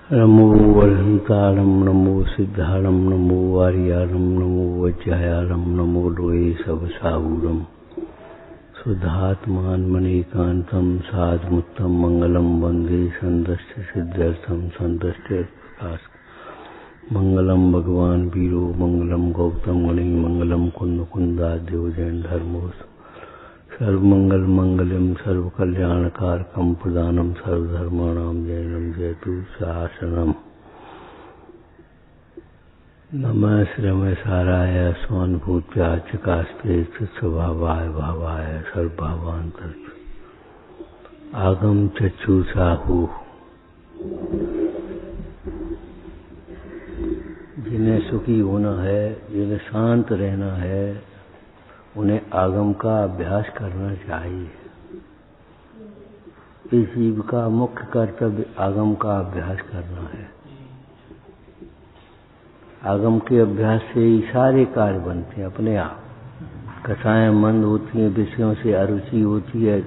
नमो वरहंतारं नमो सिद्धारं नमो वारियारं नमो वज्रयारं नमो लोये सबसाहूरं शुद्धात्मान्मनीकान्तं साधमुत्तम मंगलम वंदे संदष्ट सिद्ध्यर्थम संदष्ट प्रकाश मंगलम भगवान वीरो मंगलम गौतम गणि मंगलम कुंद कुंदाद्यो जैन धर्मो सर्वमंगल मंगलम सर्वकल्याणकारकम प्रदानम सर्वधर्माणां जैनम जयतु शासनम। नमः श्रीरमेशाराय स्वानुभूत्याचकास्ते स्वभावाय भावाय सर्वभावांतर आगम चक्षुषाहु। जिन्हें सुखी होना है, जिन्हें शांत रहना है, उन्हें आगम का अभ्यास करना चाहिए। इस जीव का मुख्य कर्तव्य आगम का अभ्यास करना है। आगम के अभ्यास से ही सारे कार्य बनते हैं अपने आप। कथाएं मंद होती हैं, विषयों से अरुचि होती है,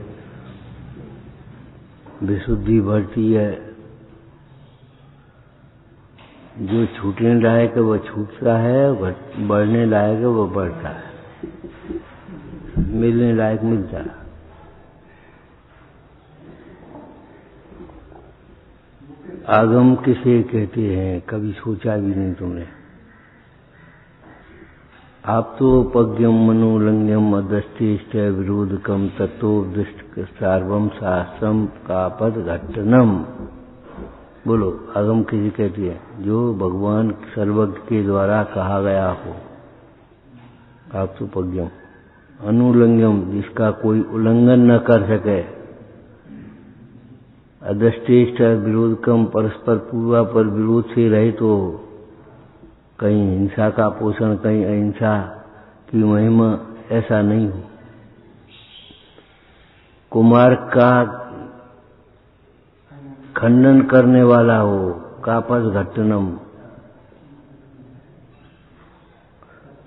विशुद्धि बढ़ती है। जो छूटने लायक है वह छूटता है, बढ़ने लायक है वह बढ़ता है, मिलने लायक मिलता है। आगम किसे कहते हैं, कभी सोचा भी नहीं तुमने। आप तो पज्ञम मनोलंघ्यम अदृष्टिष्ट विरोधकम तत्वोपदिष्ट सार्वम शास्त्रम का पद घट्टनम। बोलो, आगम किसे कहती है? जो भगवान सर्वज्ञ के द्वारा कहा गया हो। आप तो पज्ञम अनुलंघ्यम, जिसका कोई उल्लंघन न कर सके, अदृष्टेष्ट विरोधकम, परस्पर पूर्वापर विरोध से रहित हो, कहीं हिंसा का पोषण, कहीं अहिंसा की महिमा, ऐसा नहीं हो। कुमार का खंडन करने वाला हो, कापस घट्टनम,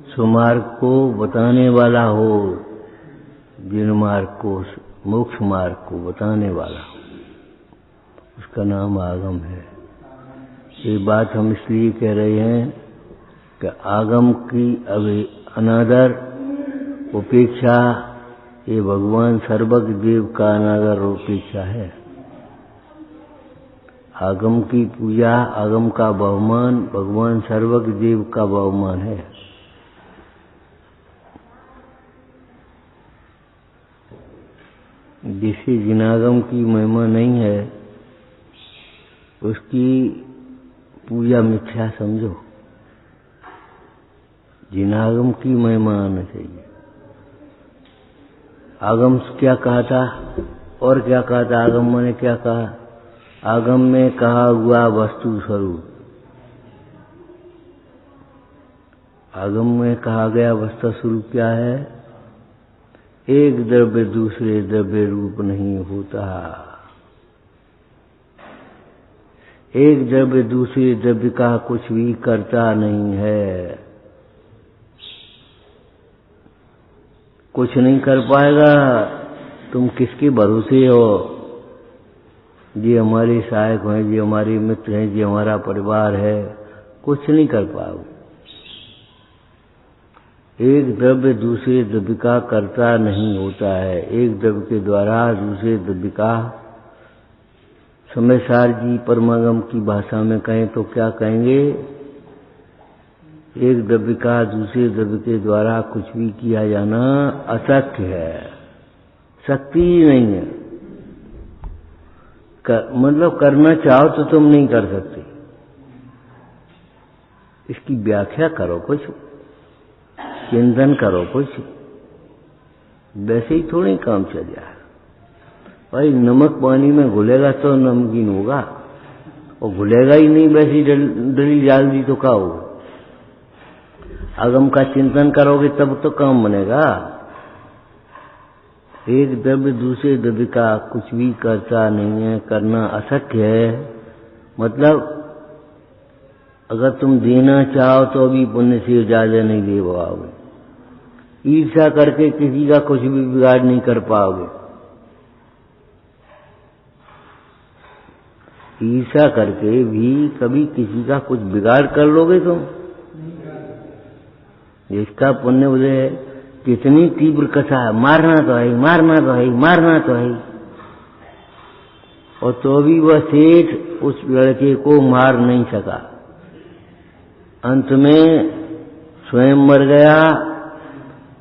सुमार्ग को बताने वाला हो, जिन मार्ग को, मोक्ष मार्ग को बताने वाला हो, उसका नाम आगम है। ये बात हम इसलिए कह रहे हैं कि आगम की अनादर, उपेक्षा, ये भगवान सर्वज्ञ देव का अनादर और उपेक्षा है। आगम की पूजा, आगम का बहुमान भगवान सर्वज्ञ देव का बहुमान है। जिसे जिनागम की महिमा नहीं है, उसकी पूजा मिथ्या समझो। जिनागम की महिमा आना चाहिए। आगम क्या कहा था और क्या कहा था? आगम ने क्या कहा? आगम में कहा हुआ वस्तु स्वरूप। आगम में कहा गया वस्तु स्वरूप क्या है? एक द्रव्य दूसरे द्रव्य रूप नहीं होता। एक द्रव्य दूसरे द्रव्य का कुछ भी करता नहीं है। कुछ नहीं कर पाएगा। तुम किसके भरोसे हो? ये हमारे सहायक हैं, ये हमारे मित्र हैं, ये हमारा परिवार है, कुछ नहीं कर पाओ। एक द्रव्य दूसरे द्रव्य का कर्ता नहीं होता है। एक द्रव्य के द्वारा दूसरे द्रव्य का, समयसार जी परमागम की भाषा में कहें तो क्या कहेंगे? एक द्रव्य का दूसरे द्रव्य के द्वारा कुछ भी किया जाना अशक्य है, शक्ति ही नहीं है। मतलब करना चाहो तो तुम नहीं कर सकते। इसकी व्याख्या करो, कुछ चिंतन करो, कुछ। वैसे ही थोड़ी काम चल जाए। भाई नमक पानी में घुलेगा तो नमकीन होगा, और घुलेगा ही नहीं, वैसी डली डाल दी तो क्या होगा? आगम का चिंतन करोगे तब तो काम बनेगा। एक द्रव्य दूसरे द्रव्य का कुछ भी करता नहीं है, करना अशक्य है। मतलब अगर तुम देना चाहो तो भी पुण्य से ज्यादा नहीं दे पाओगे। ईर्ष्या करके किसी का कुछ भी बिगाड़ नहीं कर पाओगे। ईर्ष्या करके भी कभी किसी का कुछ बिगाड़ कर लोगे तुम? जिसका पुण्य उदय है, कितनी तीव्र कथा है, मारना तो है, मारना तो है, मारना तो है, और तो भी वह सेठ उस लड़के को मार नहीं सका। अंत में स्वयं मर गया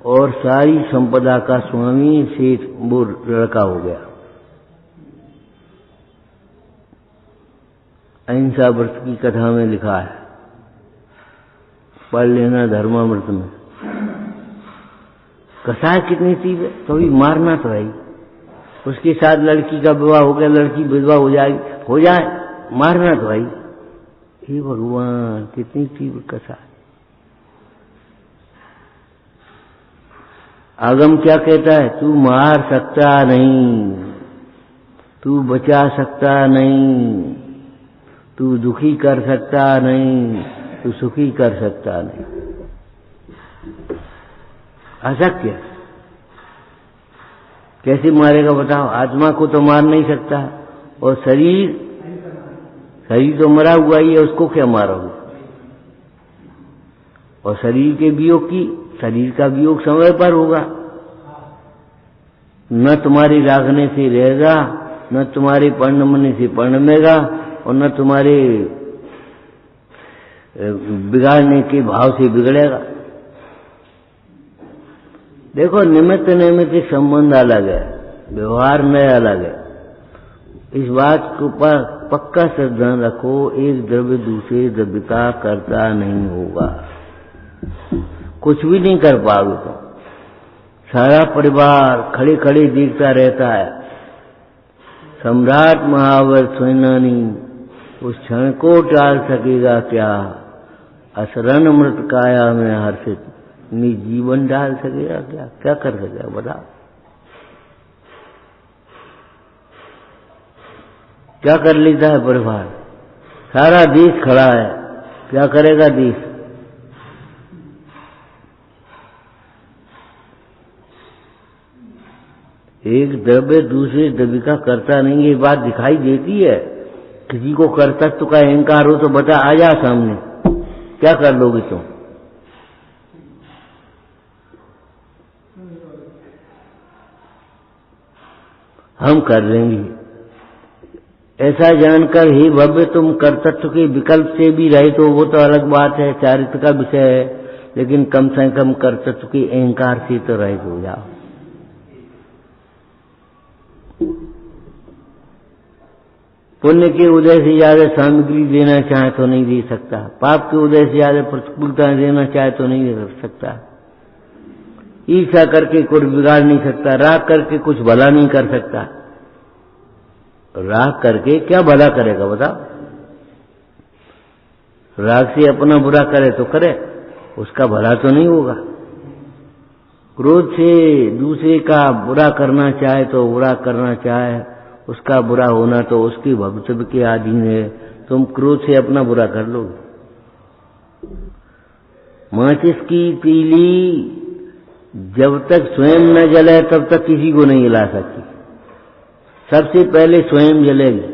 और सारी संपदा का स्वामी सेठ वो लड़का हो गया। अहिंसा व्रत की कथा में लिखा है, पढ़ लेना धर्मामृत में। कथा कितनी तीव्र, तो भी मारना तो है। उसके साथ लड़की का विवाह हो गया, लड़की विधवा हो जाए, मारना तो है। हे भगवान, कितनी तीव्र कथा है। आगम क्या कहता है? तू मार सकता नहीं, तू बचा सकता नहीं, तू दुखी कर सकता नहीं, तू सुखी कर सकता नहीं। अशक्य। कैसे मारेगा बताओ? आत्मा को तो मार नहीं सकता, और शरीर तो मरा हुआ ही है, उसको क्या मारोगे? और शरीर के वियोग शरीर का वियोग समय पर होगा, न तुम्हारी रागने से रहेगा, न तुम्हारे परिणमने से परिणमेगा, और न तुम्हारे बिगाड़ने के भाव से बिगड़ेगा। देखो, निमित्त नैमित्तिक संबंध अलग है, व्यवहार में अलग है। इस बात को पक्का श्रद्धा रखो, एक द्रव्य दूसरे द्रव्य का कर्ता नहीं होगा, कुछ भी नहीं कर पाओगे तुम। सारा परिवार खड़े खड़े देखता रहता है। सम्राट महावर सेनानी उस क्षण को टाल सकेगा क्या? असरण मृत काया में हर्षित में जीवन डाल सकेगा क्या? क्या कर सकेगा बताओ? क्या कर लेता है परिवार? सारा देश खड़ा है, क्या करेगा देश? एक द्रव्य दूसरे द्रव्य का कर्ता नहीं, ये बात दिखाई देती है। किसी को कर्तृत्व का अहंकार हो तो बता, आ जा सामने, क्या कर लोगे तुम? हम कर लेंगे। ऐसा जानकर ही भव्य तुम कर्तृत्व के विकल्प से भी रहे तो वो तो अलग बात है, चारित्र का विषय है, लेकिन कम से कम कर्तृत्व के अहंकार से तो रहित हो जाओ। पुण्य के उदय से ज्यादा सामग्री देना चाहे तो नहीं दे सकता, पाप के उदय से ज्यादा प्रतिकूलता देना चाहे तो नहीं दे सकता। ईर्ष्या करके कुछ बिगाड़ नहीं सकता, राग करके कुछ भला नहीं कर सकता। राग करके क्या भला करेगा बताओ? राग से अपना बुरा करे तो करे, उसका भला तो नहीं होगा। क्रोध से दूसरे का बुरा करना चाहे तो बुरा करना चाहे, उसका बुरा होना तो उसकी भविष्य के अधीन है। तुम क्रोध से अपना बुरा कर लोगे। माचिस की तीली जब तक स्वयं न जले तब तक किसी को नहीं जला सकती, सबसे पहले स्वयं जलेगी।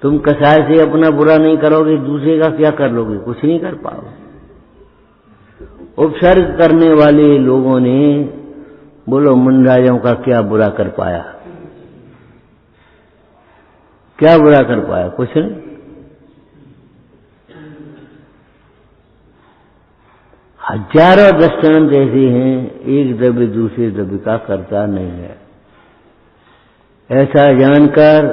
तुम कसाय से अपना बुरा नहीं करोगे, दूसरे का क्या कर लोगे? कुछ नहीं कर पाओगे। उपसर्ग करने वाले लोगों ने बोलो मुंडाइयों का क्या बुरा कर पाया? क्या बुरा कर पाया? कुछ नहीं। हजारों दृष्टांत ऐसे हैं, एक द्रव्य दूसरे द्रव्य का कर्ता नहीं है। ऐसा जानकर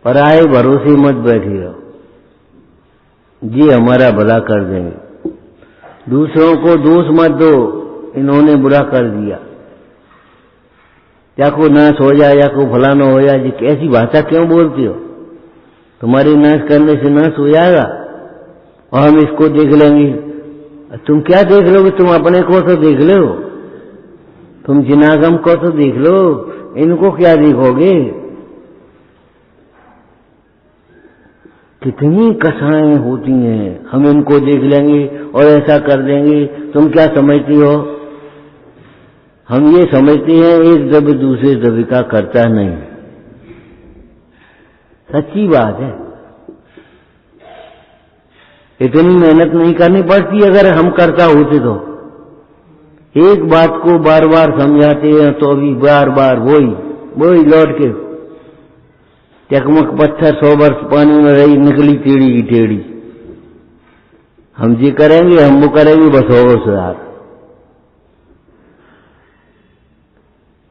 पराये भरोसे मत बैठे रहो, ये हमारा भला कर देंगे। दूसरों को दोष मत दो, इन्होंने बुरा कर दिया, या को नाश हो जाए या को फलाना हो जाए। जी कैसी भाषा क्यों बोलती हो? तुम्हारी नाश करने से नाश हो जाएगा और हम इसको देख लेंगे। तुम क्या देख लोगे? तुम अपने को तो देख लो, तुम जिनागम को तो देख लो, इनको क्या देखोगे? कितनी कथाएं होती हैं, हम इनको देख लेंगे और ऐसा कर देंगे। तुम क्या समझती हो? हम ये समझते हैं एक द्रव्य दूसरे द्रव्य का कर्ता नहीं। सच्ची बात है। इतनी मेहनत नहीं करनी पड़ती अगर हम करता होते तो। एक बात को बार बार समझाते हैं तो अभी बार बार वही लौट के चकमक पत्थर 100 वर्ष पानी में रही निकली टेढ़ी की टेढ़ी। हम जी करेंगे, हम वो करेंगे, बस हो सुधार।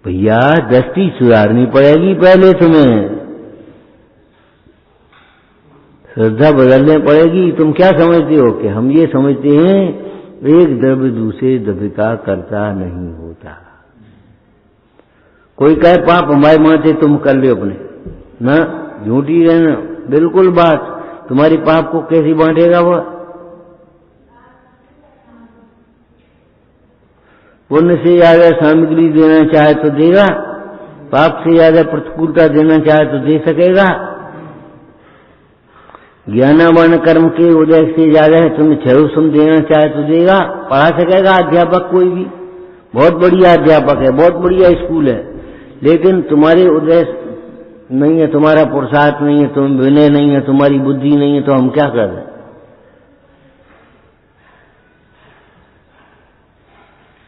भैया दृष्टि सुधारनी पड़ेगी पहले तुम्हें, श्रद्धा बदलने पड़ेगी। तुम क्या समझते हो कि हम ये समझते हैं एक द्रव्य दूसरे द्रव्य का कर्ता नहीं होता। कोई कहे पाप हमारे माथे तुम कर लो अपने, ना झूठी रहना बिल्कुल बात। तुम्हारी पाप को कैसे बांटेगा वह? पुण्य से ज्यादा सामग्री देना चाहे तो देगा, पाप से ज्यादा प्रतिकूलता देना चाहे तो दे सकेगा। ज्ञानावान कर्म के उदय से ज्यादा है तुम्हें क्षयोसम देना चाहे तो देगा, पढ़ा सकेगा अध्यापक कोई भी। बहुत बढ़िया अध्यापक है, बहुत बढ़िया स्कूल है, लेकिन तुम्हारे उदय नहीं है, तुम्हारा पुरुषार्थ नहीं है, तुम विनय नहीं है, तुम्हारी बुद्धि नहीं है, तो हम क्या कर रहे हैं?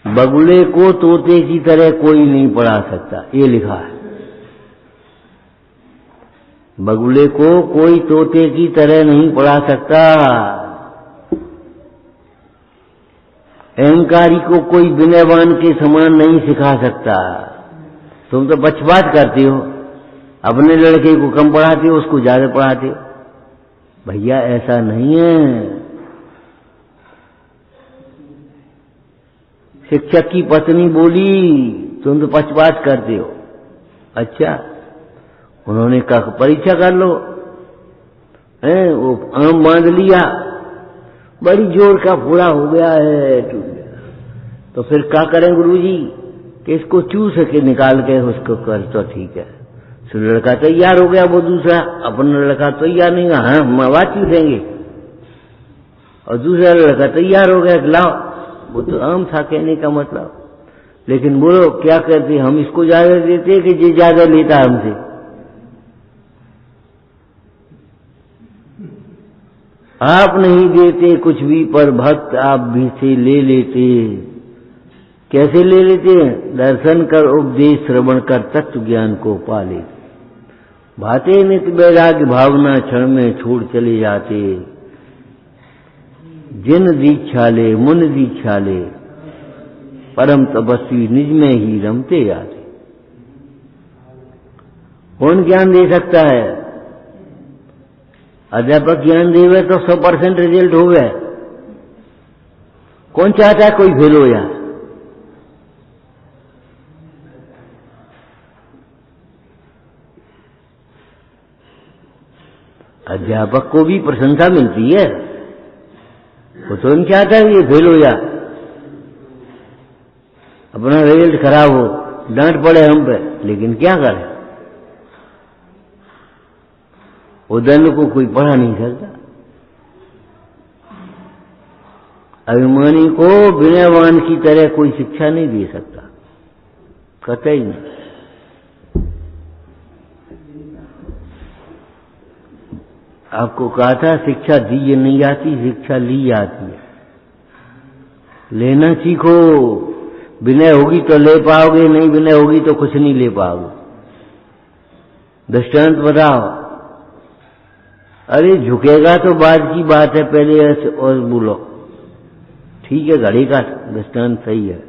बगुले को तोते की तरह कोई नहीं पढ़ा सकता, ये लिखा है। बगुले को कोई तोते की तरह नहीं पढ़ा सकता। अहंकारी को कोई विनयवान के समान नहीं सिखा सकता। तुम तो पक्षपात करते हो, अपने लड़के को कम पढ़ाते हो, उसको ज्यादा पढ़ाते हो। भैया ऐसा नहीं है। शिक्षक की पत्नी बोली तुम तो पक्षपात करते हो। अच्छा, उन्होंने कहा परीक्षा कर लो, वो आम बांध लिया, बड़ी जोर का पूरा हो गया है, टूट गया। तो फिर क्या करें गुरुजी कि इसको चूस के निकाल के उसको कर तो ठीक है। तो लड़का तैयार हो गया, वो दूसरा अपना लड़का तैयार नहीं हुआ, हाँ हम आवाज देंगे। और दूसरा लड़का तैयार हो गया, लाओ। वो तो आम था कहने का मतलब, लेकिन बोलो क्या करते, हम इसको ज्यादा देते कि ये ज्यादा लेता हमसे? आप नहीं देते कुछ भी, पर भक्त आप भी से ले लेते। कैसे ले लेते हैं? दर्शन कर, उपदेश श्रवण कर, तत्व ज्ञान को पा लेते। भाते नित्य वैराग्य भावना क्षण में छोड़ चले जाते। जिन दीक्षा ले मुन दीक्षा ले, परम तपस्वी निज में ही रमते जाते। कौन ज्ञान दे सकता है? अध्यापक ज्ञान देवे तो 100% रिजल्ट हो गए। कौन चाहता है कोई फेल हो जाए? अध्यापक को भी प्रशंसा मिलती है, वो तो नहीं चाहता है ये फेल हो जाए, अपना रिजल्ट खराब हो, डांट पड़े हम पे। लेकिन क्या करें, उदन को कोई पढ़ा नहीं सकता। अभिमानी को विनयवान की तरह कोई शिक्षा नहीं दे सकता, कतई नहीं। आपको कहा था शिक्षा दी नहीं जाती, शिक्षा ली जाती है। लेना सीखो, विनय होगी तो ले पाओगे, नहीं विनय होगी तो कुछ नहीं ले पाओगे। दृष्टांत बताओ। अरे झुकेगा तो बाद की बात है, पहले ऐसे और बोलो। ठीक है, घड़ी का दृष्टांत सही है।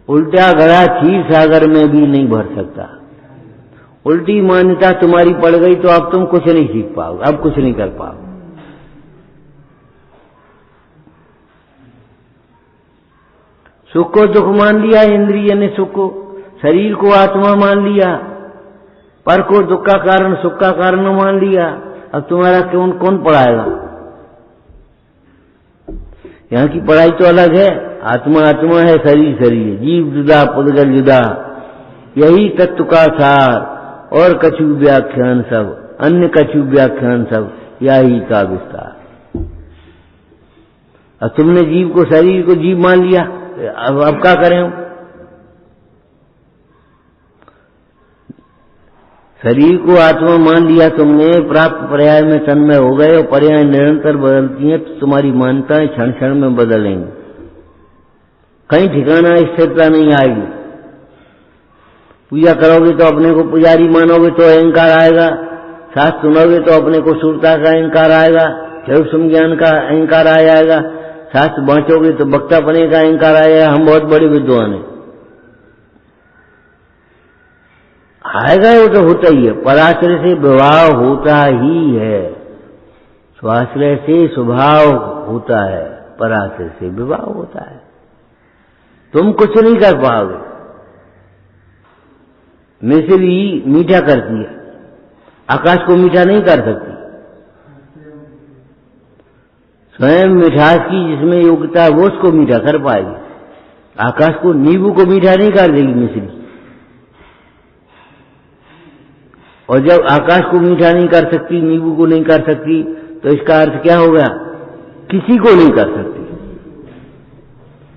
उल्टा घड़ा क्षीर सागर में भी नहीं भर सकता। उल्टी मान्यता तुम्हारी पड़ गई तो अब तुम कुछ नहीं सीख पाओगे, अब कुछ नहीं कर पाओगे। सुख को दुख मान लिया, इंद्रिय ने सुख को, शरीर को आत्मा मान लिया, पर को दुख का कारण सुख का कारण मान लिया। अब तुम्हारा कौन पढ़ाएगा? यहाँ की पढ़ाई तो अलग है। आत्मा आत्मा है, शरीर शरीर है, जीव जुदा पुद्गल जुदा, यही तत्व का सार। और कछु व्याख्यान सब, अन्य कछु व्याख्यान सब, यही का विस्तार। अब तुमने जीव को, शरीर को जीव मान लिया, अब क्या करें? शरीर को आत्मा मान लिया तुमने, प्राप्त पर्याय में तन्मय हो गए और पर्याय निरंतर बदलती हैं, तो तुम्हारी मान्यताएं क्षण क्षण में बदलेंगी, कहीं ठिकाना स्थिरता नहीं आएगी। पूजा करोगे तो अपने को पुजारी मानोगे तो अहंकार आएगा, शास्त्र सुनोगे तो अपने को सुरता का अहंकार आएगा, जरूर सुज्ञान का अहंकार आ जाएगा, शास्त्र बांटोगे तो वक्ता बने का अहंकार आएगा, हम बहुत बड़े विद्वान हैं, आएगा। वो तो होता ही है, पराश्रय से विवाह होता ही है, स्वाश्रय से स्वभाव होता है, पराश्रय से विवाह होता है। तुम कुछ नहीं कर पाओगे। मिश्री मीठा करती है, आकाश को मीठा नहीं कर सकती। स्वयं मिठास की जिसमें योग्यता है वो उसको मीठा कर पाएगी। आकाश को, नींबू को मीठा नहीं कर देगी मिश्री। और जब आकाश को मीठा नहीं कर सकती, नींबू को नहीं कर सकती, तो इसका अर्थ क्या हो गया? किसी को नहीं कर सकती।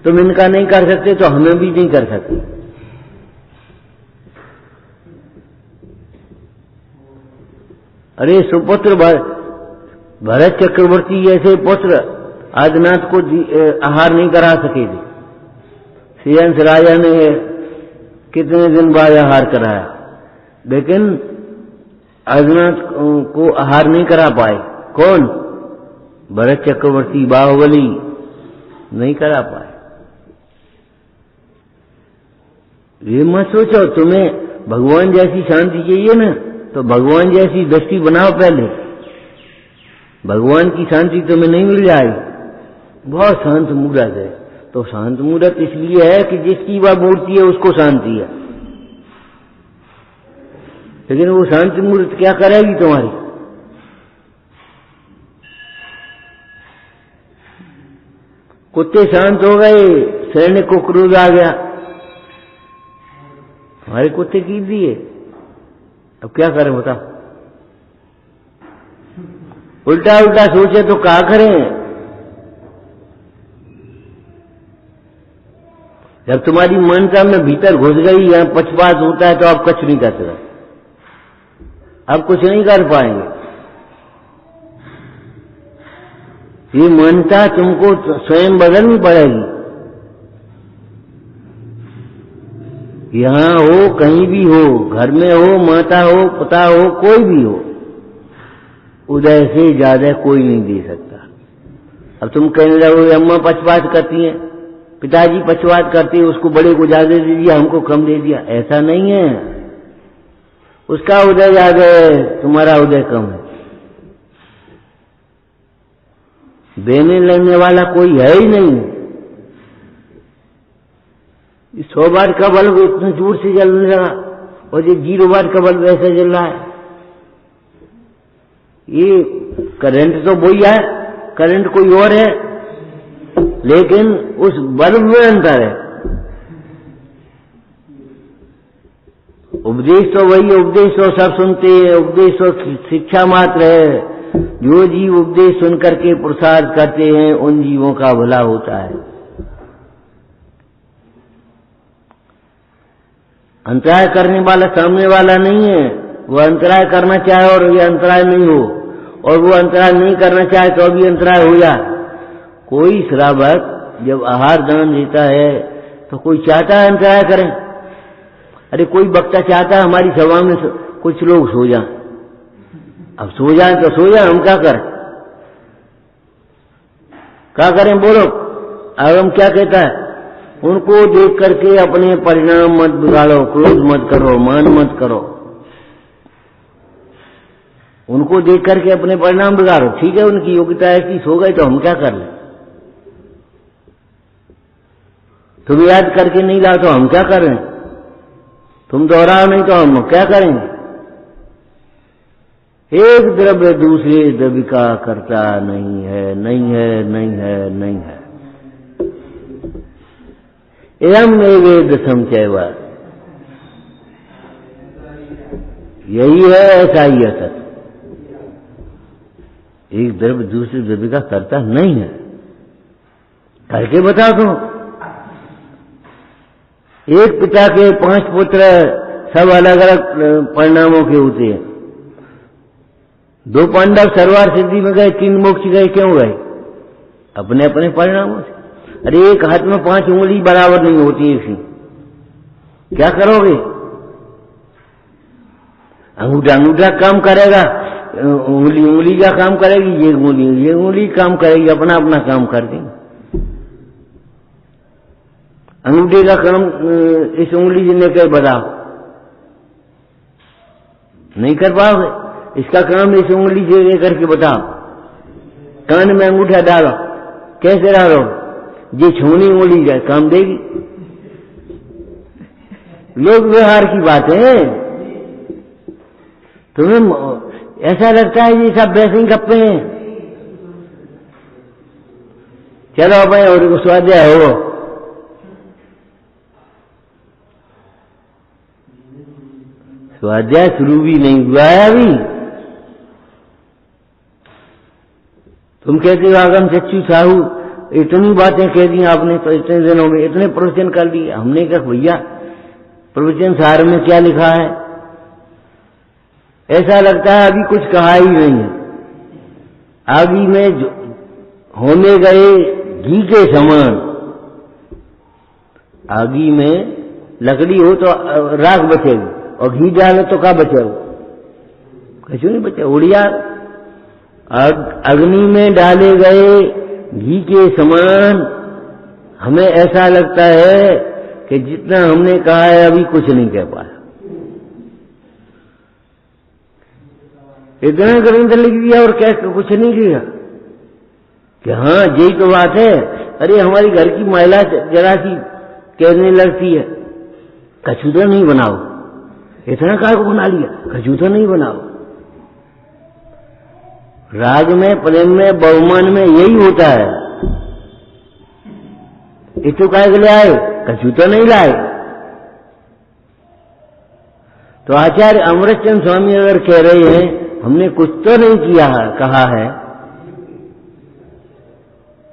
तुम इनका नहीं कर सकते तो हमें भी नहीं कर सकती। अरे सुपुत्र भरत चक्रवर्ती जैसे पुत्र आदिनाथ को आहार नहीं करा सके थे। श्रीहंस राजा ने कितने दिन बाद आहार कराया, लेकिन आदिनाथ को आहार नहीं करा पाए। कौन? भरत चक्रवर्ती, बाहुबली नहीं करा पाए। ये मत सोचो तुम्हें भगवान जैसी शांति चाहिए ना, तो भगवान जैसी दृष्टि बनाओ पहले, भगवान की शांति तुम्हें नहीं मिल जाएगी। बहुत शांत मूर्त है, तो शांत मूर्त इसलिए है कि जिसकी वह मूर्ति है उसको शांति है। लेकिन वो शांति मूर्त क्या करेगी तुम्हारी? कुत्ते शांत हो गए, सैनिक को क्रोध आ गया, हमारे कुत्ते कीट दिए, अब क्या करें बताओ? उल्टा उल्टा सोचे तो क्या करें? जब तुम्हारी मान्यता में भीतर घुस गई, यहां पक्षपात होता है, तो आप कुछ नहीं कर सकते, आप कुछ नहीं कर पाएंगे। ये मान्यता तुमको स्वयं बदलनी पड़ेगी। यहां हो, कहीं भी हो, घर में हो, माता हो, पिता हो, कोई भी हो, उदय से ज्यादा कोई नहीं दे सकता। अब तुम कहने लगोगे अम्मा पक्षपात करती हैं, पिताजी पक्षपात करते हैं, उसको बड़े को ज्यादा दे दिया, हमको कम दे दिया। ऐसा नहीं है, उसका उदय ज्यादा है, तुम्हारा उदय कम है। देने लेने वाला कोई है ही नहीं। 100 बार का बल्ब इतने दूर से जलने लगा, और ये 0 बार का बल्ब ऐसा जल रहा है। ये करंट तो वही है, करंट कोई और है, लेकिन उस बल्ब में अंतर है। उपदेश तो वही, उपदेश तो सब सुनते हैं, उपदेश तो शिक्षा मात्र है। जो जीव उपदेश सुन करके प्रसाद करते हैं, उन जीवों का भला होता है। अंतराय करने वाला सामने वाला नहीं है, वो अंतराय करना चाहे और ये अंतराय नहीं हो, और वो अंतराय नहीं करना चाहे तो अभी अंतराय हो जाए। कोई श्रावक जब आहार दान देता है तो कोई चाहता है अंतराय करें? अरे कोई वक्ता चाहता है हमारी सभा में कुछ लोग सो जाएं। अब सो जाएं तो सो जाएं, हम क्या करें? क्या करें बोलो? अब हम क्या कहता है? उनको देख करके अपने परिणाम मत बिगाड़ो, क्रोध मत करो, मान मत करो। उनको देख करके अपने परिणाम बिगाड़ो। ठीक है, उनकी योग्यता ऐसी सो गई तो हम क्या कर लें? तुम याद करके नहीं लाओ तो हम क्या कर रहे हैं? तुम दोहराओ नहीं तो हम क्या करेंगे? एक द्रव्य दूसरे द्रव्य का करता नहीं है, नहीं है, नहीं है, नहीं है। एवं वेदसम चैव, यही है, ऐसा ही है सत्य। एक द्रव्य दूसरे द्रव्य का करता नहीं है। करके बताओ तुम। एक पिता के 5 पुत्र सब अलग अलग परिणामों के होते हैं। 2 पांडव सरवार सिद्धि में गए, 3 मोक्ष गए, क्यों गए? अपने अपने परिणामों से। अरे एक हाथ में 5 उंगली बराबर नहीं होती है, इसी क्या करोगे? अंगूठा काम करेगा, उंगली का काम करेगी, ये उंगली काम करेगी, अपना अपना काम कर देंगे। अंगूठे का काम इस उंगली से लेकर बताओ, नहीं कर पाओगे। इसका काम इस उंगली से लेकर के बताओ। कान में अंगूठा डालो, कैसे डालो? ये छूनी उंगली जाए काम देगी। लोक व्यवहार की बात है। तुम्हें ऐसा लगता है ये सब वैसे ही गप्पे हैं। चलो भाई और स्वाध्याय हो। स्वाध्याय शुरू भी नहीं हुआ है अभी। तुम कहते हो आगम चच्चू साहू, इतनी बातें कह दी आपने तो इतने दिनों में, इतने प्रवचन कर दिए। हमने कहा भैया प्रवचन सार में क्या लिखा है? ऐसा लगता है अभी कुछ कहा ही नहीं है। आगे में होने गए घी के समान। आगे में लकड़ी हो तो राख बचेगी और घी डालो तो क्या बचेगा? कुछ नहीं बचा, उड़िया। अग्नि में डाले गए घी के समान हमें ऐसा लगता है कि जितना हमने कहा है अभी कुछ नहीं कह पाया। इतना ग्रंथ लिख दिया और क्या कुछ नहीं किया कि हाँ यही तो बात है। अरे हमारी घर की महिला जरा सी कहने लगती है कछूता नहीं बनाओ, इतना काय को बना लिया, कछूता नहीं बनाओ। राग में, प्रेम में, बहुमान में यही होता है। इतो काय के ले आए, कछूता नहीं लाए। तो आचार्य अमृतचंद स्वामी अगर कह रहे हैं हमने कुछ तो नहीं किया है, कहा है,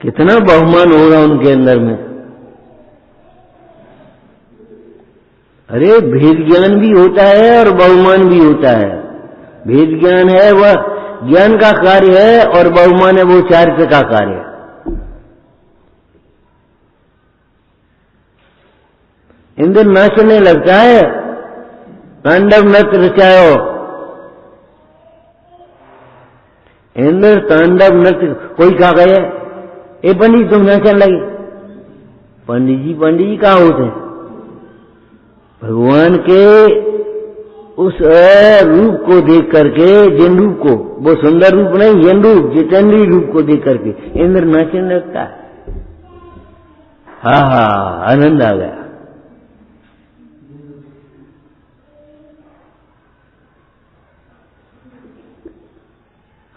कितना बहुमान होगा उनके अंदर में। अरे भेद ज्ञान भी होता है और बहुमान भी होता है। भेद ज्ञान है वह ज्ञान का कार्य है और बहुमान है वो चारित्र का कार्य है। इंद्र नाचने लगता है, तांडव नृत्य रचायो। इंद्र तांडव नृत्य कोई कहा गए, ए पंडित तुम नाचने लगे। पंडित जी कहाँ होते हैं? भगवान के उस रूप को देख करके, जिन रूप को, वो सुंदर रूप नहीं, जिन रूप, जितेंद्रीय रूप को देख करके इंद्र नाचने लगता है। हा आनंद आ गया।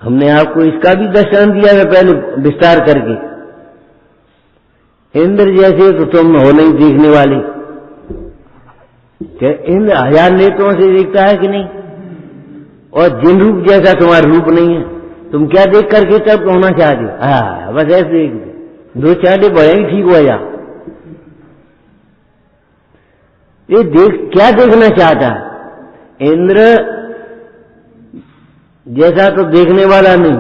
हमने आपको इसका भी दर्शन दिया है पहले विस्तार करके। इंद्र जैसे तो तुम हो नहीं देखने वाले। क्या इंद्र 1000 नेत्रों से देखता है कि नहीं? और जिन रूप जैसा तुम्हारा रूप नहीं है, तुम क्या देख करके तब होना चाहते? बस ऐसे देख दे, 2 चांटे बड़े ही ठीक हो जा। ये क्या देखना चाहता है? इंद्र जैसा तो देखने वाला नहीं,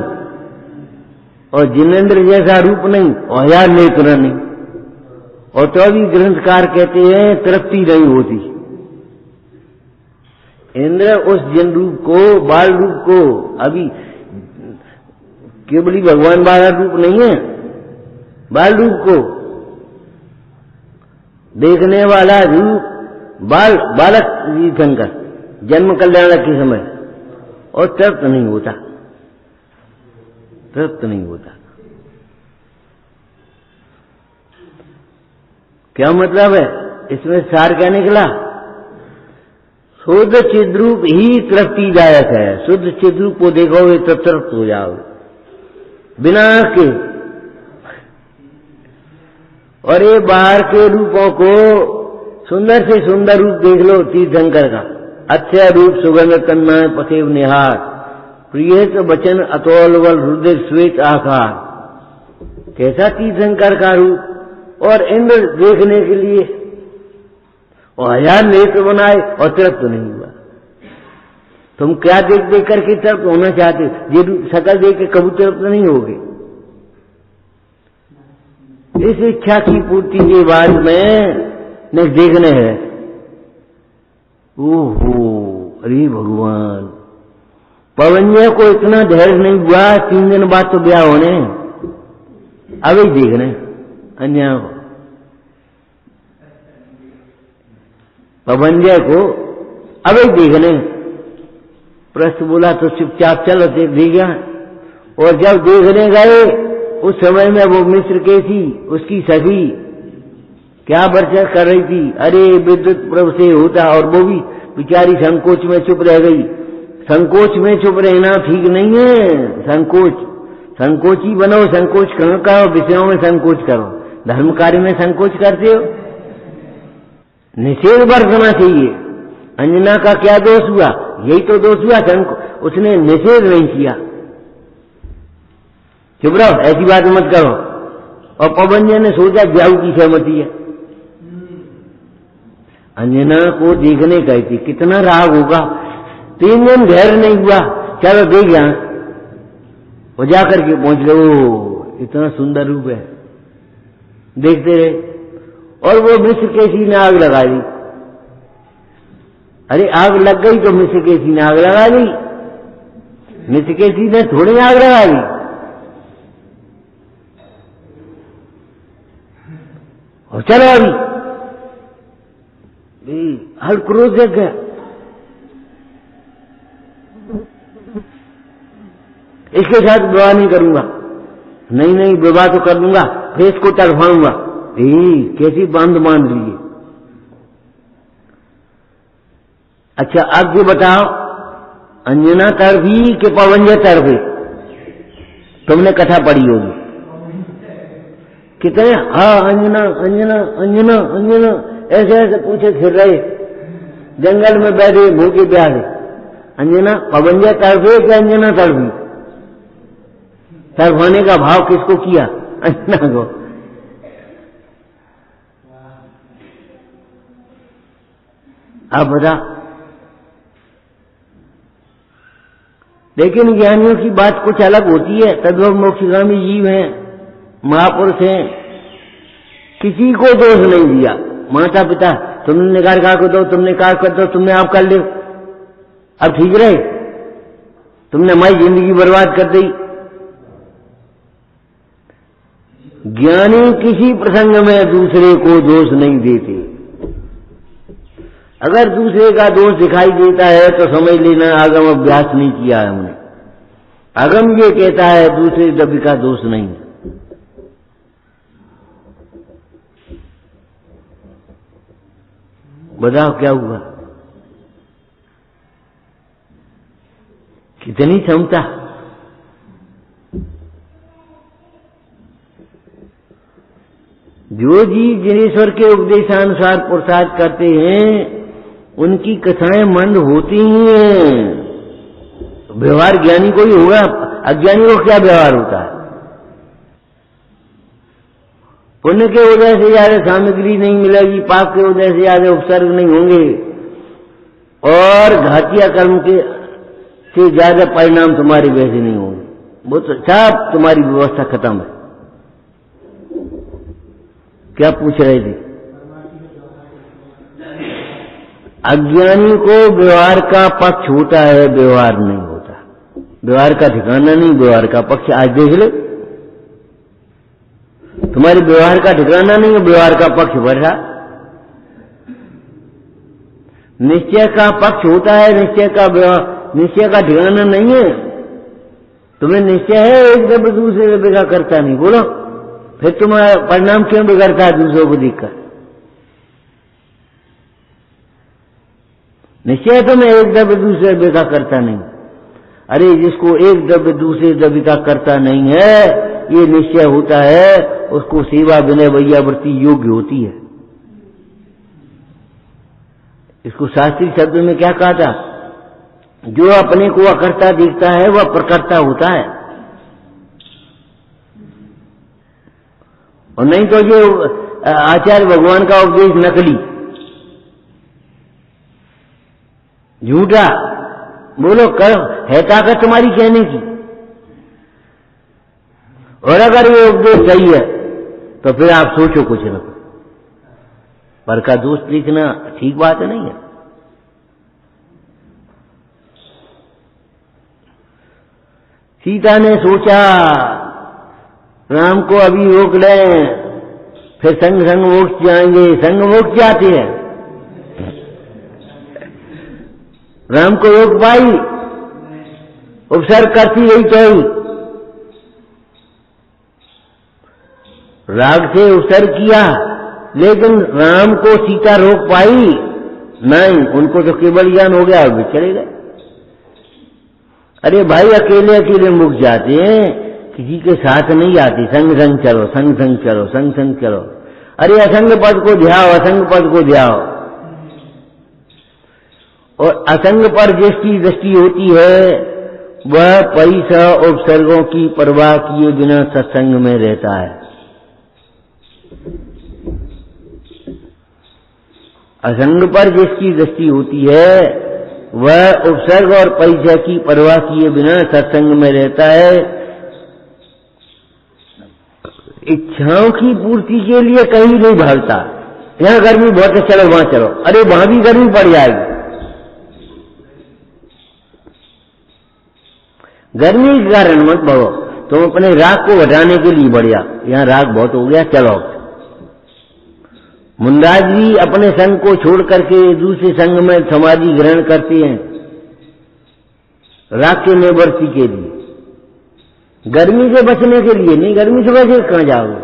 और जिनेन्द्र जैसा रूप नहीं, और 1000 नेत्र नहीं। और तो अभी ग्रंथकार कहते हैं तृप्ति नहीं होती। इंद्र उस जिन रूप को, बाल रूप को, अभी केवली भगवान वाला रूप नहीं है, बाल रूप को देखने वाला रूप बालक शंकर जन्म कल्याण के समय, और तृप्त नहीं होता, तृप्त नहीं होता। क्या मतलब है? इसमें सार क्या निकला? शुद्ध चिद्रूप ही तृप्तिदायक है। शुद्ध चिद्रूप को देखोगे तो तृप्त हो जाओगे बिना के। और ये बाहर के रूपों को, सुंदर से सुंदर रूप देख लो तीर्थंकर का, अच्छा रूप सुगंध तन्मय पसेव निहार, प्रिय वचन अतोलवल हृदय श्वेत आकार। कैसा तीर्थंकर का रूप! और इंद्र देखने के लिए और 1000 नेत्र बनाए और तृप्त नहीं हुआ। तुम क्या देख देख करके तृप्त होना चाहते हो? ये शकल देख के कभी तृप्त नहीं होगे। इस इच्छा की पूर्ति के बाद में नेक्स्ट देखने है। ओहो, अरे भगवान, पवनिया को इतना धैर्य नहीं हुआ, 3 दिन बाद तो ब्याह होने, अब ही देखने अन्य को। पवनिया को अब ही देखने। प्रश्न बोला तो चुपचाप चलो देख गया। और जब देखने गए उस समय में वो मिस्र केसी उसकी सखी क्या वर्चस्व कर रही थी, अरे विद्युत प्रभ से होता, और वो भी बेचारी संकोच में चुप रह गई। संकोच में चुप रहना ठीक नहीं है। संकोची बनो, संकोच करो, विषयों में संकोच करो, धर्म कार्य में संकोच करते हो। निषेध बरतना चाहिए। अंजना का क्या दोष हुआ? यही तो दोष हुआ, उसने निषेध नहीं किया। चुप रहो, ऐसी बात मत करो। और पवनजय ने सोचा ब्याह की सहमति है। अंजना को देखने गई थी, कितना राग होगा। 3 दिन धैर्य नहीं हुआ, चलो देख यहां, वो जाकर के पहुंच गए। ओ इतना सुंदर रूप है, देखते रहे। और वो मिस्र केसी ने आग लगा दी। अरे आग लग गई तो मिस्र केसी ने आग लगा दी। मिस्र केसी ने थोड़ी आग लगा दी। और चलो अभी हर क्रोध जग गया। इसके साथ विवाह नहीं करूंगा। नहीं विवाह तो कर लूंगा, फिर इसको तड़फाऊंगा। कैसी बांध बांध लीजिए। अच्छा अब ये बताओ, अंजना तड़फी कि पवनजय तड़फे? तुमने कथा पढ़ी होगी कितने, हाँ अंजना अंजना अंजना अंजना ऐसे ऐसे पूछे फिर रहे, जंगल में बैठे भूखे प्यासे। अंजना पवनजय तड़फे कि अंजना तड़फी? तड़फाने का भाव किसको किया? अंजना को। आप बता। लेकिन ज्ञानियों की बात कुछ अलग होती है। तद्भव मोक्षगामी जीव हैं, महापुरुष हैं, किसी को दोष नहीं दिया। माता पिता तुमने निकार कहा को दो, तुमने कार कर दो, तुमने आप कर ले, अब ठीक रहे। तुमने हमारी जिंदगी बर्बाद कर दी। ज्ञानी किसी प्रसंग में दूसरे को दोष नहीं देते। अगर दूसरे का दोष दिखाई देता है तो समझ लेना आगम अभ्यास नहीं किया है हमने। आगम ये कहता है दूसरे द्रव्य का दोष नहीं। बताओ क्या हुआ? कितनी क्षमता। जो जीव जिनेश्वर के उपदेशानुसार पुरुषार्थ करते हैं उनकी कथाएं मंद होती ही हैं। व्यवहार ज्ञानी को ही होगा, अज्ञानी को क्या व्यवहार होता है? पुण्य के उदय से ज्यादा सामग्री नहीं मिलेगी, पाप के उदय से ज्यादा उपसर्ग नहीं होंगे, और घातिया कर्म के से ज्यादा परिणाम तुम्हारे वैसे नहीं होंगे। वो तो सब तुम्हारी व्यवस्था खत्म है। क्या पूछ रहे थे? अज्ञानी को व्यवहार का पक्ष होता है, व्यवहार नहीं होता। व्यवहार का ठिकाना नहीं, व्यवहार का पक्ष। आज देख लो, तुम्हारे व्यवहार का ठिकाना नहीं है, व्यवहार का पक्ष बढ़ रहा। निश्चय का पक्ष होता है, निश्चय का ठिकाना नहीं है। तुम्हें निश्चय है एक द्रव्य दूसरे द्रव्य का करता नहीं, बोलो फिर तुम्हारा परिणाम क्यों बिगड़ता है दूसरों को देखकर? निश्चय तो मैं एक द्रव्य दूसरे द्रव्य का करता नहीं। अरे जिसको एक द्रव्य दूसरे द्रव्य का करता नहीं है, ये निश्चय होता है, उसको सेवा विनय वैयावृत्ति योग्य होती है। इसको शास्त्रीय शब्द में क्या कहा था? जो अपने को अकर्ता दिखता है वह प्रकर्ता होता है। और नहीं तो ये आचार्य भगवान का उपदेश नकली, झूठा बोलो, करो, है ताकत तुम्हारी कहने की। और अगर ये उपदेश सही है तो फिर आप सोचो कुछ न कुछ। पर का दोष लिखना ठीक बात नहीं है। सीता ने सोचा राम को अभी रोक लें, फिर संग संग मोक्ष जाएंगे। संग मोक्ष जाते हैं, राम को रोक पाई, उपसर्ग करती रही तो राग से उपसर्ग किया, लेकिन राम को सीता रोक पाई नहीं। उनको तो केवल ज्ञान हो गया, और भी चले गए। अरे भाई, अकेले अकेले मुक जाते हैं, किसी के साथ नहीं आती। संग संग चलो, संग संग चलो, संग संग चलो। अरे असंग पद को ध्याओ, असंग पद को ध्याओ। और असंग पर जिसकी दृष्टि होती है वह पैसा उपसर्गों की परवाह किए बिना सत्संग में रहता है। असंग पर जिसकी दृष्टि होती है वह उपसर्ग और पैसा की परवाह किए बिना सत्संग में रहता है। इच्छाओं की पूर्ति के लिए कहीं नहीं भागता। यहां गर्मी बहुत है, चलो वहां चलो। अरे वहां भी गर्मी पड़ जाएगी। गर्मी के कारण मत भागो, तुम अपने राग को घटाने के लिए बढ़िया। यहां राग बहुत हो गया, चलो। मुंदाज भी अपने संग को छोड़ करके दूसरे संग में समाधि ग्रहण करते हैं, राग के निवृत्ति के लिए। गर्मी से बचने के लिए नहीं। गर्मी से बचे कहां जाओगे?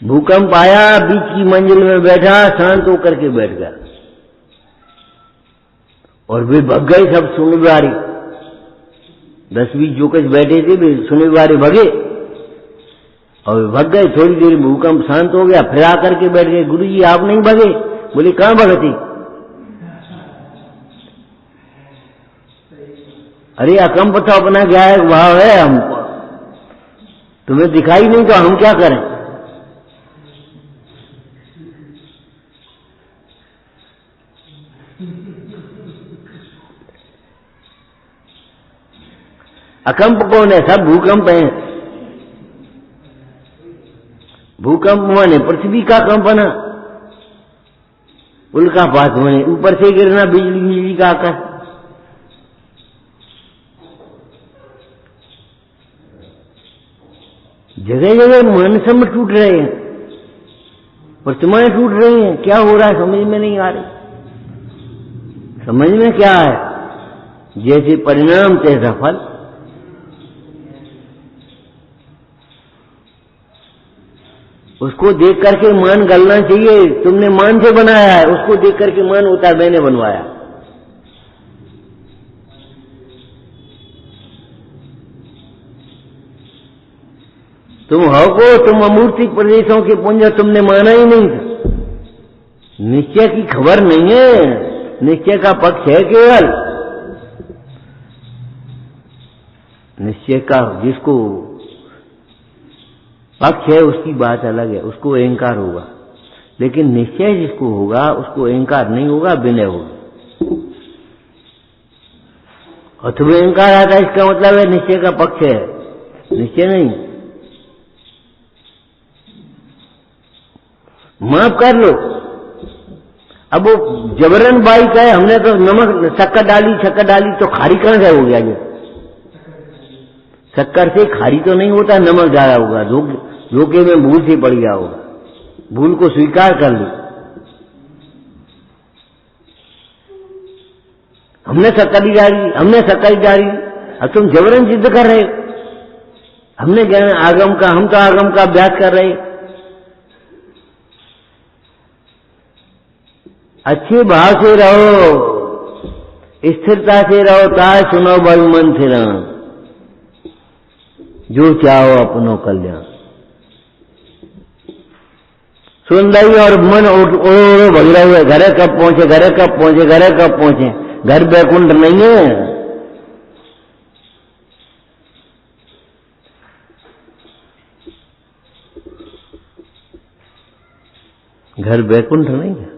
भूकंप आया, बीच की मंजिल में बैठा, शांत होकर के बैठ गया, और वे भग गए सब सुनिवारी। 10-20 जो कुछ बैठे थे वे सुनिवारी भगे और भग गए। थोड़ी देर भूकंप शांत हो गया, फिर आकर के बैठ गए। गुरुजी आप नहीं भगे? बोले कहां भगती? अरे अकंप तो अपना गायक भाव है, हम तुम्हें दिखाई नहीं तो हम क्या करें? अकंप कौन है? सब भूकंप है। भूकंप माने पृथ्वी का कंपना, उल्का पात माने ऊपर से गिरना, बिजली बिजली का आकाश। जगह जगह मानसम टूट रहे हैं, प्रतिमाएं टूट रही हैं। क्या हो रहा है समझ में नहीं आ रही। समझ में क्या है? जैसे परिणाम तैसा फल। उसको देख करके मान गलना चाहिए। तुमने मान से बनाया है, उसको देख करके मान होता है मैंने बनवाया। तुम हो को, तुम अमूर्तिक प्रदेशों के पुंज, तुमने माना ही नहीं था। निश्चय की खबर नहीं है, निश्चय का पक्ष है केवल। निश्चय का जिसको पक्ष है उसकी बात अलग है, उसको अहंकार होगा। लेकिन निश्चय जिसको होगा उसको अहंकार नहीं होगा, विनय होगा। और तुम्हें अहंकार आता है, इसका मतलब है निश्चय का पक्ष है, निश्चय नहीं। माफ कर लो। अब वो जबरन बाई का है, हमने तो नमक शक्कर डाली तो खारी कहां से हो गया? ये शक्कर से खारी तो नहीं होता, नमक डाला होगा, धोखे में भूल से पड़ गया होगा, भूल को स्वीकार कर ली। हमने शक्कर डाली, अब तुम जबरन सिद्ध कर रहे हो। हमने ज्ञान आगम का, हम तो आगम का अभ्यास कर रहे। अच्छे भाव से रहो, स्थिरता से रहो, ताय सुनो बल मन थिरान, जो चाहो अपनो कल्याण। सुन रही और मन ओढ़ो भग रहे हुए, घरे कब पहुंचे, घरे कब पहुंचे, घरे कब पहुंचे। घर बैकुंठ नहीं है। घर बैकुंठ नहीं है।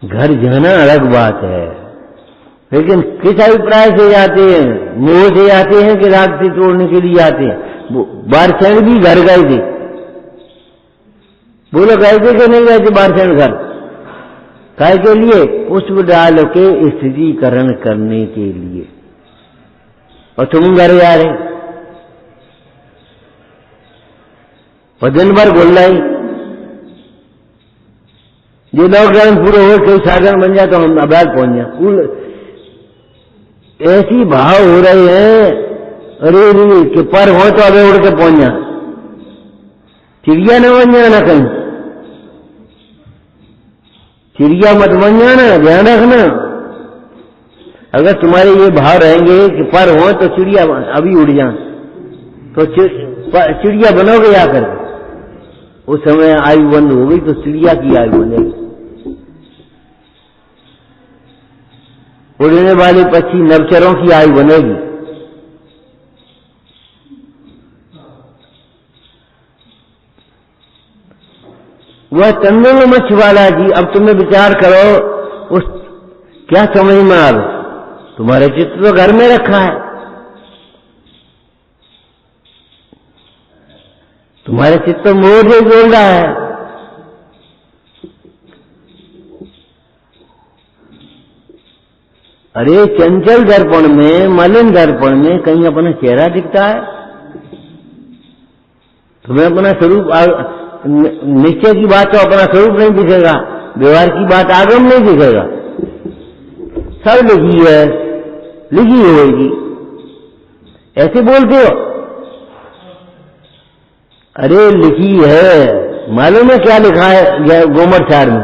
घर जाना अलग बात है, लेकिन किस अभिप्राय से जाते हैं? मोह से जाते हैं कि राग से तोड़ने के लिए जाते हैं? बारसैन भी घर गए थे, बोलो गए थे कि नहीं गए थे बारसैन घर? काय के लिए? पुष्प डाल के स्थिरीकरण करने के लिए। और तुम घर जा रहे और दिन भर बोल रहे, ये लॉकडाउन पूरा हो कोई साधन बन जाए तो हम अबाद पहुंच जाए। ऐसी भाव हो रहे हैं, अरे कि पर हो तो अबे उड़ के पहुंच जा, चिड़िया न बन जाना कहीं, चिड़िया मत बन जाना, ध्यान रखना। अगर तुम्हारे ये भाव रहेंगे कि पर हो तो चिड़िया अभी उड़ जा, तो चिड़िया बनोगे या कर, उस समय आयु बंद हो गई तो चिड़िया की आयु बनेगी। उड़ने वाले पक्षी नवचरों की आयु बनेगी। वह तंदुल मच्छवाला जी, अब तुम्हें विचार करो, उस क्या समझ में आवे? तुम्हारे चित्त तो घर में रखा है, तुम्हारे चित्त तो मोह से बोल रहा है। अरे चंचल दर्पण में, मलिन दर्पण में कहीं अपना चेहरा दिखता है? तुम्हें अपना स्वरूप, निश्चय की बात तो अपना स्वरूप नहीं दिखेगा, व्यवहार की बात आगम नहीं दिखेगा, सब लिखी है, लिखी होगी, ऐसे बोलते हो? अरे लिखी है, मालूम है क्या लिखा है गोमर सार में?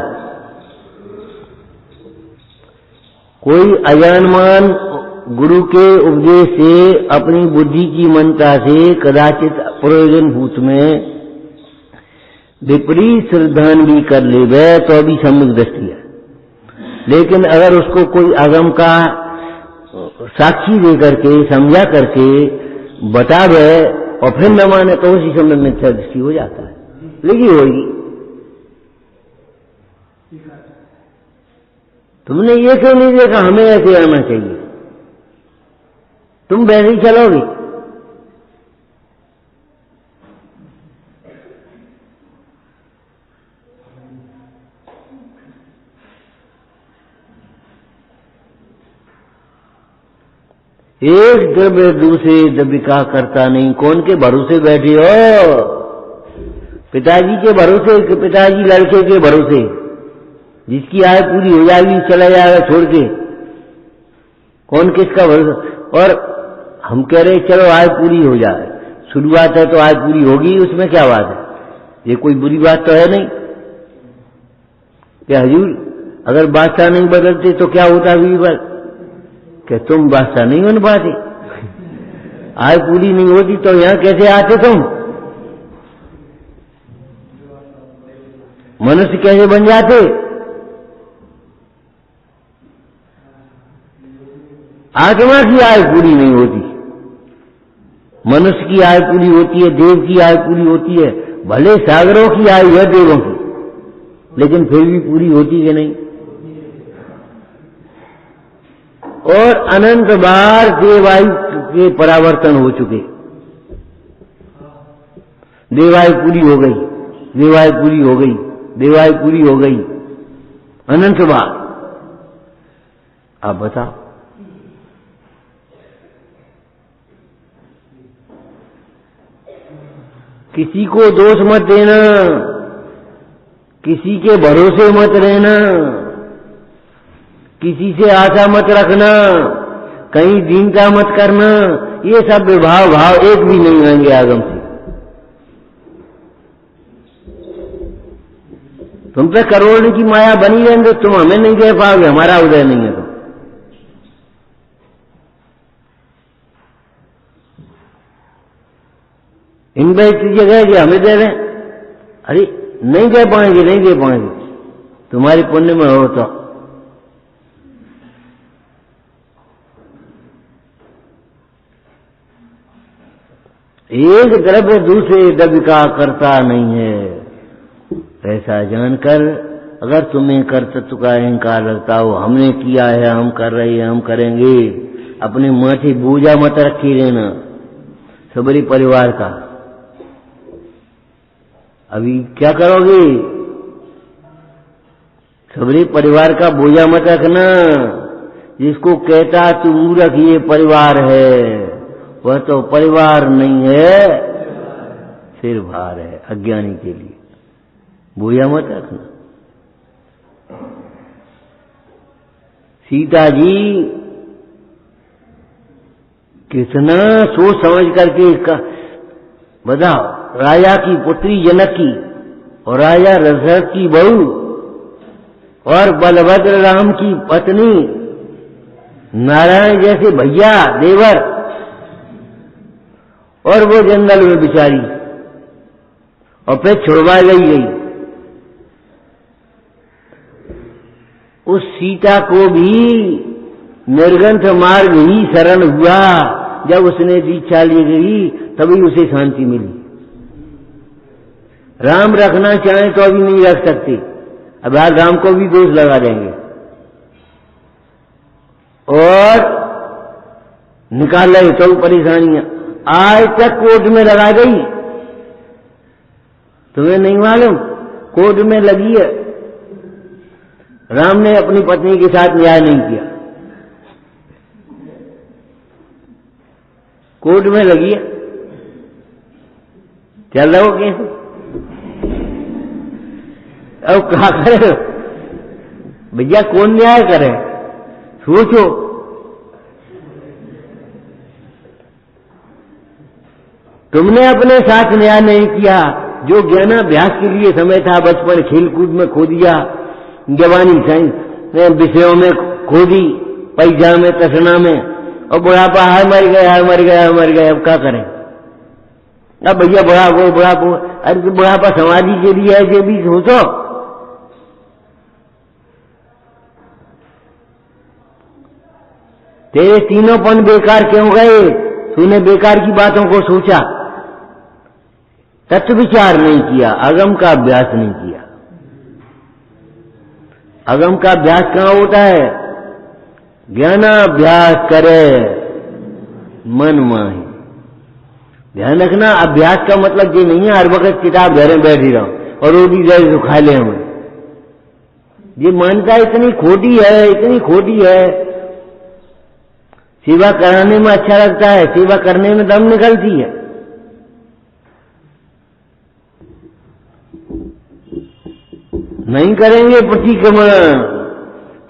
कोई अजानमान गुरु के उपदेश से अपनी बुद्धि की मनता से कदाचित प्रयोजन भूत में विपरीत श्रद्धान भी कर ले तो भी सम्यक दृष्टि है। लेकिन अगर उसको कोई अगम का साक्षी दे करके, समझा करके बतावे और फिर न माने तो उसी समय मिथ्या दृष्टि हो जाता है, लिखी होगी। तुमने ये क्यों नहीं देखा हमें ऐसे आना चाहिए? तुम वैसे ही चलोगे। एक द्रव्य दूसरे द्रव्य का करता नहीं। कौन के भरोसे बैठे हो? पिताजी के भरोसे कि पिताजी लड़के के भरोसे? जिसकी आय पूरी हो जाएगी चला जाएगा छोड़ के, कौन किसका भरोसा? और हम कह रहे चलो आय पूरी हो जाए, शुरुआत है तो आय पूरी होगी, उसमें क्या बात है? ये कोई बुरी बात तो है नहीं। क्या हजूर अगर बादशाह नहीं बदलते तो क्या होता? बीरबल क्या तुम बादशाह नहीं बन पाते? आय पूरी नहीं होती तो यहां कैसे आते तुम? मनुष्य कैसे बन जाते? आत्मा की आय पूरी नहीं होती, मनुष्य की आय पूरी होती है, देव की आय पूरी होती है, भले सागरों की आय है देवों की, लेकिन फिर भी पूरी होती है नहीं। और अनंत बार देवायु के परावर्तन हो चुके, देवायु पूरी हो गई, देवायु पूरी हो गई, देवायु पूरी हो गई, अनंत बार। आप बताओ, किसी को दोष मत देना, किसी के भरोसे मत रहना, किसी से आशा मत रखना, कहीं दीनता मत करना। ये सब विभाव भाव एक भी नहीं आएंगे आगम से। तुम पे करोड़ की माया बनी रहेंगे, तुम हमें नहीं दे पाओगे, हमारा उदय नहीं है। तो इन की जगह कि हमें दे रहे, अरे नहीं दे पाएंगे, नहीं दे पाएंगे, तुम्हारी पुण्य में हो तो। एक द्रव्य दूसरे द्रव्य का करता नहीं है, ऐसा जानकर अगर तुम्हें कर्तृत्व का अहंकार लगता हो, हमने किया है, हम कर रहे हैं, हम करेंगे, अपने माथे बोझा मत रखी रहना सबरी परिवार का। अभी क्या करोगे? सबरी परिवार का बोझा मत रखना। जिसको कहता तू मूर्ख ये परिवार है, वह तो परिवार नहीं है, सिर भार है अज्ञानी के लिए। बोझा मत रखना। सीता जी कितना सोच समझ करके इसका बताओ। राजा की पुत्री जनकी और राजा दशरथ की बहू और बलभद्र राम की पत्नी, नारायण जैसे भैया देवर, और वो जंगल में बिचारी और फिर छुड़वा लाई गई। उस सीता को भी निर्गंथ मार्ग ही शरण हुआ। जब उसने दीक्षा ली गई तभी उसे शांति मिली। राम रखना चाहें तो अभी नहीं रख सकते। अब आज राम को भी दोष लगा देंगे और निकाल रहे तो परेशानियां आज तक कोर्ट में लगा गई। तुम्हें नहीं मालूम? कोर्ट में लगी है। राम ने अपनी पत्नी के साथ न्याय नहीं किया, कोर्ट में लगी है। चल रहा हो कैसे? अब क्या करे भैया? कौन न्याय करे? सोचो। तुमने अपने साथ न्याय नहीं किया। जो ज्ञानाभ्यास के लिए समय था बचपन खेलकूद में खो दिया, जवानी साइंस विषयों में खो दी, पैसा में, तसना में, और बुढ़ापा हाय मर गया, हाय मर गया, हाय मर गया। अब क्या करें? अब भैया बुढ़ापा, अरे बुढ़ापा समाधि के लिए है, ये भी सोचो। तेरे तीनों पन बेकार क्यों गए? तूने बेकार की बातों को सोचा, तत्व विचार नहीं किया, अगम का अभ्यास नहीं किया। अगम का अभ्यास कहां होता है? ज्ञानाभ्यास करे मन माही। ध्यान रखना, अभ्यास का मतलब ये नहीं है हर वक्त किताब घर में बैठी रहो और रोटी जाए तो खा ले हमें। ये मानता इतनी खोटी है, इतनी खोटी है। सेवा कराने में अच्छा लगता है, सेवा करने में दम निकलती है। नहीं करेंगे प्रतिक्रमण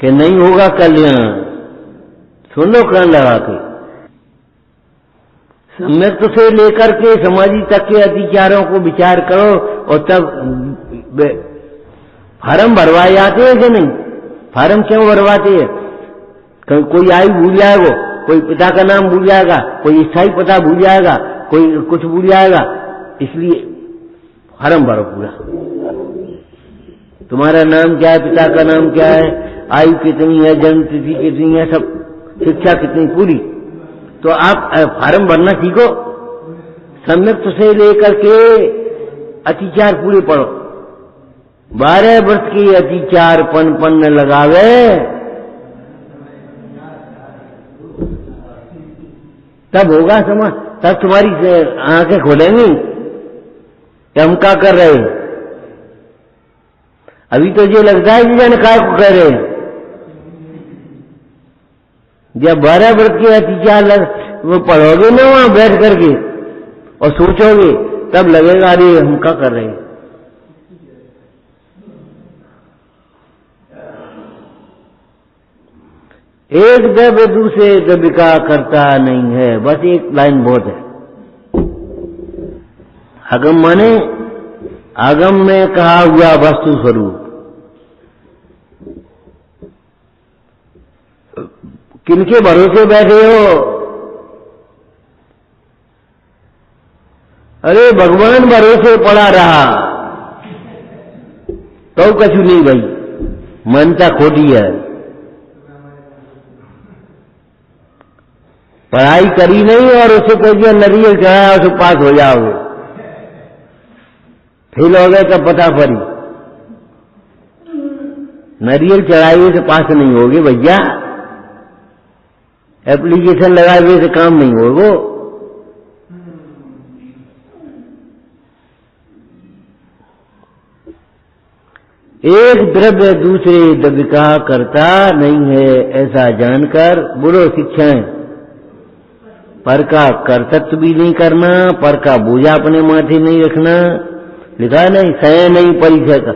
कि नहीं होगा कल्याण। सुन लो कान लगा के। सम्यक से लेकर के समाधि तक के अधिकारों को विचार करो और तब फार्म भरवाए जाते हैं कि नहीं? फार्म क्यों भरवाते हैं? कोई आयु भूल जाएगा, कोई पिता का नाम भूल जाएगा, कोई स्थायी पता भूल जाएगा, कोई कुछ भूल जाएगा, इसलिए फार्म भरो पूरा। तुम्हारा नाम क्या है, पिता का नाम क्या है, आयु कितनी है, जन्म तिथि कितनी है, सब शिक्षा कितनी पूरी। तो आप फार्म भरना सीखो। सम्यक से लेकर के अतिचार पूरे पढ़ो। 12 वर्ष के अतिचार पन न लगावे, तब होगा समाज। तब तुम्हारी आंखें खोलेंगी कि हम क्या कर रहे हैं। अभी तो ये लगता है कि जाने काय को कह रहे हैं। जब 12 वर्ष के अतिचार वो पढ़ोगे ना वहां बैठ करके और सोचोगे, तब लगेगा अरे हम क्या कर रहे हैं। एक द्रव्य दूसरे द्रव्य का करता नहीं है। बस एक लाइन बहुत है। आगम माने आगम में कहा हुआ वस्तु स्वरूप। किनके भरोसे बैठे हो? अरे भगवान भरोसे पड़ा रहा तो कछु नहीं भाई, मानता खोटी है। पढ़ाई करी नहीं और उसे कह दिया नरियल चढ़ाया उसे पास हो जाओगे, फेल हो गए तब पता पड़ी। नारियल चढ़ाए हुए से पास नहीं होगे भैया, एप्लीकेशन लगाए हुए से काम नहीं होगा। एक द्रव्य दूसरे द्रव्य का करता नहीं है, ऐसा जानकर बुरो शिक्षाएं। पर का कर्तव्य भी नहीं करना, पर का बोझा अपने माथे नहीं रखना। लिखा नहीं, सह नहीं परिचय का,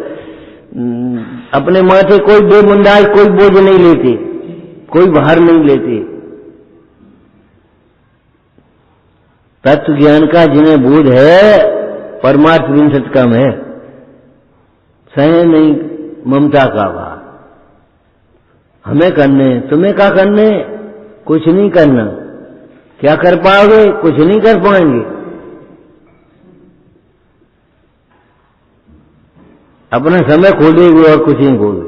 अपने माथे कोई बेबुंदाज कोई बोझ नहीं लेते, कोई भार नहीं लेते। तत्व ज्ञान का जिन्हें बोध है, परमार्थ विंशत कम है, सह नहीं ममता का भार। हमें करने, तुम्हें क्या करने, कुछ नहीं करना। क्या कर पाओगे, कुछ नहीं कर पाएंगे। अपना समय खो देंगे और कुछ नहीं खोगे।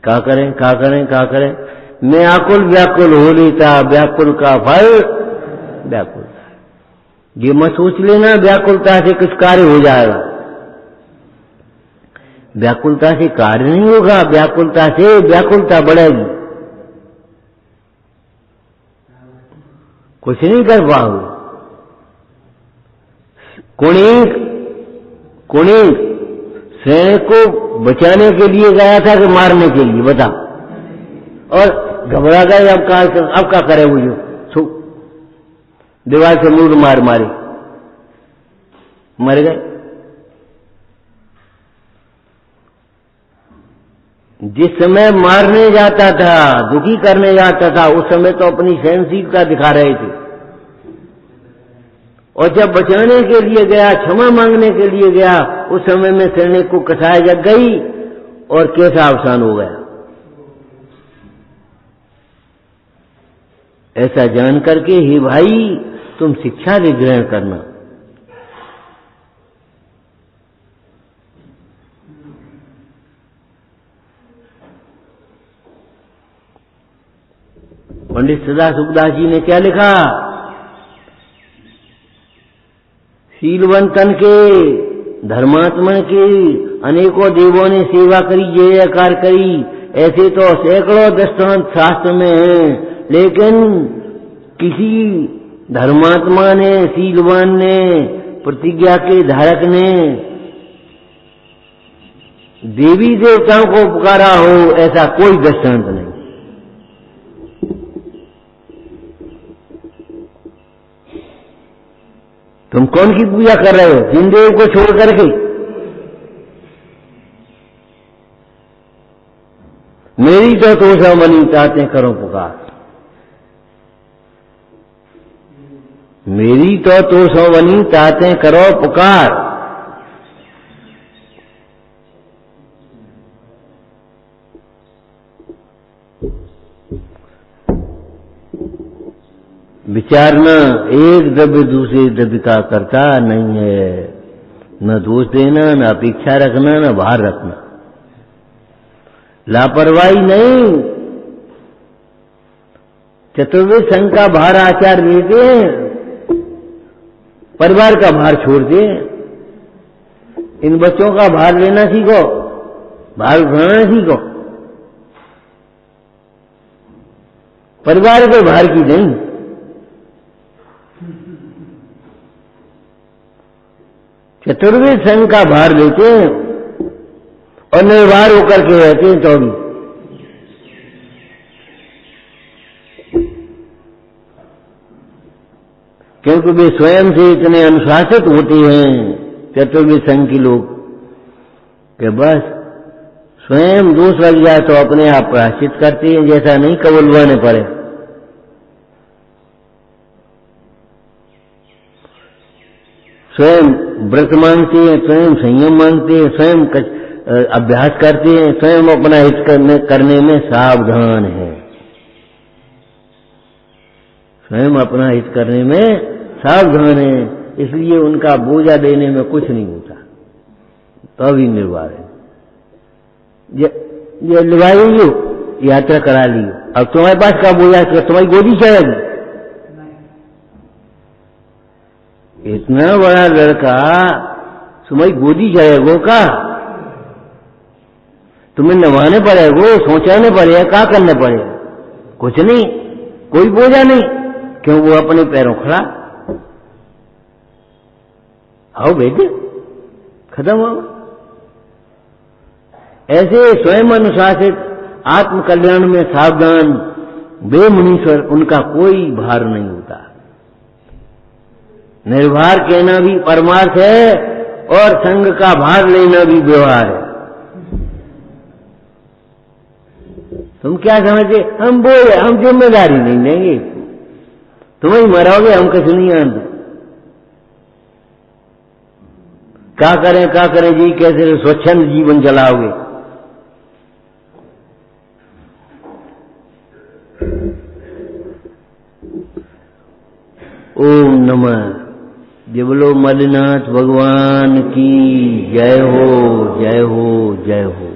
क्या करें क्या करें क्या करें। मैं आकुल व्याकुल हो लेता, व्याकुल का फल व्याकुलता। ये मत सोच लेना व्याकुलता से कुछ कार्य हो जाएगा। व्याकुलता से कार्य नहीं होगा, व्याकुलता से व्याकुलता बढ़ेगी, कुछ नहीं कर पाओगे। कुणिक श्रेणी को बचाने के लिए गया था कि मारने के लिए, बता। और घबरा गए, अब क्या करे वो, जो दीवार से मुंह मार मारे, मर गए। जिस समय मारने जाता था, दुखी करने जाता था, उस समय तो अपनी सहनशीलता दिखा रहे थे। और जब बचाने के लिए गया, क्षमा मांगने के लिए गया, उस समय में शरणे को कसाय जग गई और कैसा अवसान हो गया। ऐसा जान करके ही भाई तुम शिक्षा भी ग्रहण करना। पंडित सदा सुखदास जी ने क्या लिखा, शीलवंतन के धर्मात्मन की अनेकों देवों ने सेवा करी, जय जयकार करी। ऐसे तो सैकड़ों दृष्टांत शास्त्र में हैं, लेकिन किसी धर्मात्मा ने, शीलवान ने, प्रतिज्ञा के धारक ने देवी देवताओं को पुकारा हो, ऐसा कोई दृष्टांत नहीं। तुम कौन की पूजा कर रहे हो, जिन देव को छोड़ करके? मेरी तो तोषा मनी चाहते करो पुकार, मेरी तो तोषा मनी चाहते करो पुकार। विचारना, एक द्रव्य दूसरे द्रव्य का करता नहीं है। न दोष देना, न अपेक्षा रखना, न भार रखना, लापरवाही नहीं। चतुर्वेद संघ का भार आचार्य लेते हैं, परिवार का भार छोड़ दे। इन बच्चों का भार लेना सीखो, भार उठाना सीखो, परिवार के भार की नहीं। चतुर्वेद संघ का भार लेते हैं और निर्भर होकर के रहते हैं। तो भी क्योंकि वे स्वयं से इतने अनुशासित होते हैं चतुर्वेद संघ के लोग कि बस स्वयं दोष लग जाए तो अपने आप प्रायश्चित करते हैं, जैसा नहीं कबूलवाने पड़े। स्वयं व्रत मांगते हैं, स्वयं संयम मांगते हैं, स्वयं अभ्यास करते हैं, स्वयं अपना हित करने में सावधान है, स्वयं अपना हित करने में सावधान है। इसलिए उनका बोझा देने में कुछ नहीं होता, तो भी निर्वाह है। ये लिवाई लो, यात्रा करा ली, अब तुम्हारे पास का बोझा, तुम्हारी गोदी चढ़ेगी। इतना बड़ा लड़का तुम्हारी गोदी जाएगो का? तुम्हें नवाने पड़ेगा, सोचाने पड़ेगा, क्या करने पड़ेगा? कुछ नहीं, कोई बोझा नहीं, क्यों? वो अपने पैरों खड़ा। आओ बेटे, खत्म हो। ऐसे स्वयं अनुशासित आत्म कल्याण में सावधान वे मुनीश्वर, उनका कोई भार नहीं होता। निर्भार कहना भी परमार्थ है और संग का भार लेना भी व्यवहार है। तुम क्या समझते? हम बोले हम जिम्मेदारी नहीं लेंगे, तुम ही मरोगे, हम कुछ नहीं आते। क्या करें जी, कैसे स्वच्छंद जीवन चलाओगे? ओम नमः। जय बोलो मल्लिनाथ भगवान की जय हो, जय हो, जय हो।